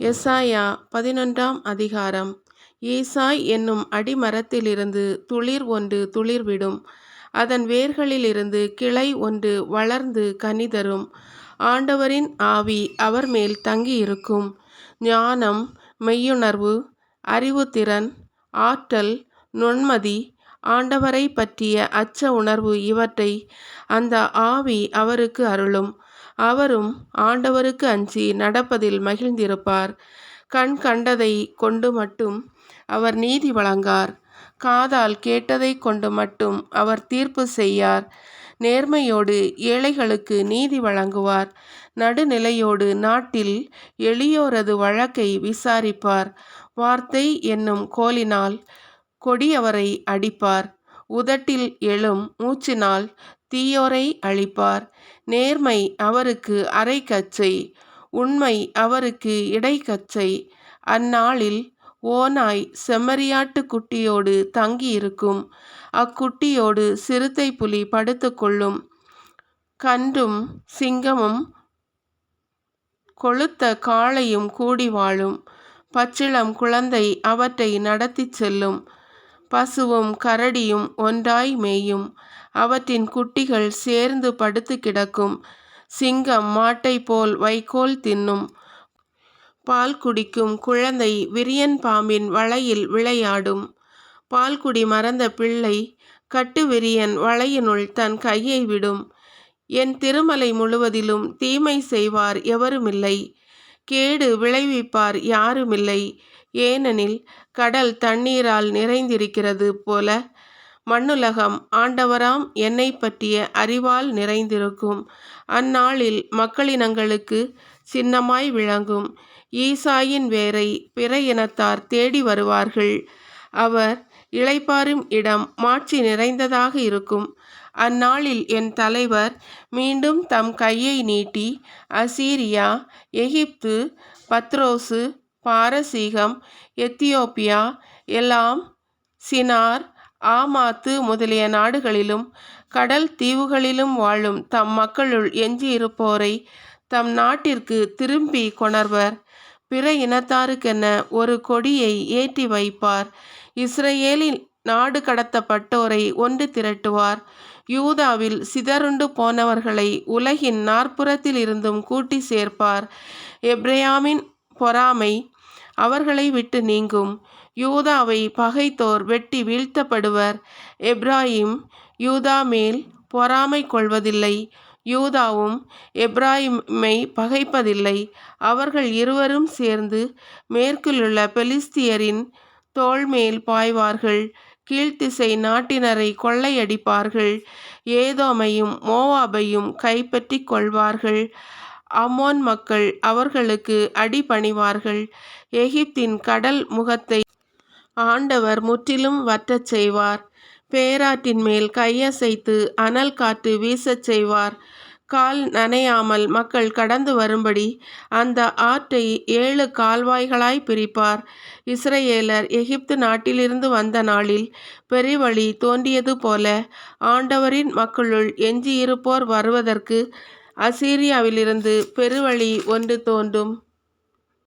எசாயா 11ஆம் அதிகாரம். ஈசாய் என்னும் அடிமரத்திலிருந்து துளிர் ஒன்று துளிர்விடும். அதன் வேர்களிலிருந்து கிளை ஒன்று வளர்ந்து கனி தரும். ஆண்டவரின் ஆவி அவர் மேல் தங்கியிருக்கும். ஞானம், மெய்யுணர்வு, அறிவுத்திறன், ஆற்றல், நுண்மதி, ஆண்டவரை பற்றிய அச்ச உணர்வு இவற்றை அந்த ஆவி அவருக்கு அருளும். அவரும் ஆண்டவருக்கு அஞ்சி நடப்பதில் மகிழ்ந்திருப்பார். கண் கண்டதை கொண்டு மட்டும் அவர் நீதி வழங்கார். காதால் கேட்டதை கொண்டு மட்டும் அவர் தீர்ப்பு செய்யார். நேர்மையோடு ஏழைகளுக்கு நீதி வழங்குவார். நடுநிலையோடு நாட்டில் எளியோரது வழக்கை விசாரிப்பார். வார்த்தை என்னும் கோலினால் கொடியவரை அடிப்பார். உதட்டில் எழும் மூச்சினால் தீயோரை அழிப்பார். நேர்மை அவருக்கு அரைக்கச்சை, உண்மை அவருக்கு இடைக்கச்சை. அந்நாளில் ஓநாய் செம்மறியாட்டு குட்டியோடு தங்கியிருக்கும். அக்குட்டியோடு சிறுத்தை புலி படுத்துக்கொள்ளும். கன்றும் சிங்கமும் கொழுத்த காளையும் கூடி வாழும். பச்சிளம் குழந்தை அவற்றை நடத்தி செல்லும். பசுவும் கரடியும் ஒன்றாய் மேயும். அவற்றின் குட்டிகள் சேர்ந்து படுத்து கிடக்கும். சிங்கம் மாட்டை போல் வைக்கோல் தின்னும். பால் குடிக்கும் குழந்தை விரியன் பாம்பின் வலையில் விளையாடும். பால்குடி மறந்த பிள்ளை கட்டு விரியன் வலையினுள் தன் கையை விடும். என் திருமலை முழுவதிலும் தீமை செய்வார் எவருமில்லை. கேடு விளைவிப்பார் யாருமில்லை. ஏனெனில் கடல் தண்ணீரால் நிறைந்திருக்கிறது போல மண்ணுலகம் ஆண்டவராம் என்னை பற்றிய அறிவால் நிறைந்திருக்கும். அந்நாளில் மக்களினங்களுக்கு சின்னமாய் விளங்கும். ஈசாயின் வேரை பிற இனத்தார் தேடி வருவார்கள். அவர் இளைப்பாறும் இடம் மாட்சி நிறைந்ததாக இருக்கும். அந்நாளில் என் தலைவர் மீண்டும் தம் கையை நீட்டி அசீரியா, எகிப்து, பத்ரோசு, பாரசீகம், எத்தியோப்பியா, எலாம், சினார், ஆமாத்து முதலிய நாடுகளிலும் கடல் தீவுகளிலும் வாழும் தம் மக்களுள் எஞ்சியிருப்போரை தம் நாட்டிற்கு திரும்பி கொணர்வர். பிற இனத்தாருக்கென ஒரு கொடியை ஏற்றி வைப்பார். இஸ்ரவேலில் நாடு கடத்தப்பட்டோரை ஒன்று திரட்டுவார். யூதாவில் சிதறுண்டு போனவர்களை உலகின் நாற்புறத்தில் இருந்தும் கூட்டி சேர்ப்பார். எப்ராயிமின் பொறாமை அவர்களை விட்டு நீங்கும். யூதாவை பகைத்தோர் வெட்டி வீழ்த்தப்படுவர். எப்ராயிம் யூதா மேல் பொறாமை கொள்வதில்லை. யூதாவும் எப்ராயிமை பகைப்பதில்லை. அவர்கள் இருவரும் சேர்ந்து மேற்கிலுள்ள பெலிஸ்தியரின் தோள்மேல் பாய்வார்கள். கீழ்த்திசை நாட்டினரை கொள்ளையடிப்பார்கள். ஏதோமையும் மோவாபையும் கைப்பற்றி கொள்வார்கள். அம்மோன் மக்கள் அவர்களுக்கு அடிபணிவார்கள். எகிப்தின் கடல் முகத்தை ஆண்டவர் முற்றிலும் வற்றச் செய்வார். பேராற்றின் மேல் கையசைத்து அனல் காற்று வீசச் செய்வார். கால் நனையாமல் மக்கள் கடந்து வரும்படி அந்த ஆற்றை 7 கால்வாய்களாய் பிரிப்பார். இஸ்ரவேலர் எகிப்து நாட்டிலிருந்து வந்த நாளில் பெருவழி தோன்றியது போல ஆண்டவரின் மக்களுள் எஞ்சியிருப்போர் வருவதற்கு அசீரியாவிலிருந்து பெருவழி ஒன்று தோன்றும்.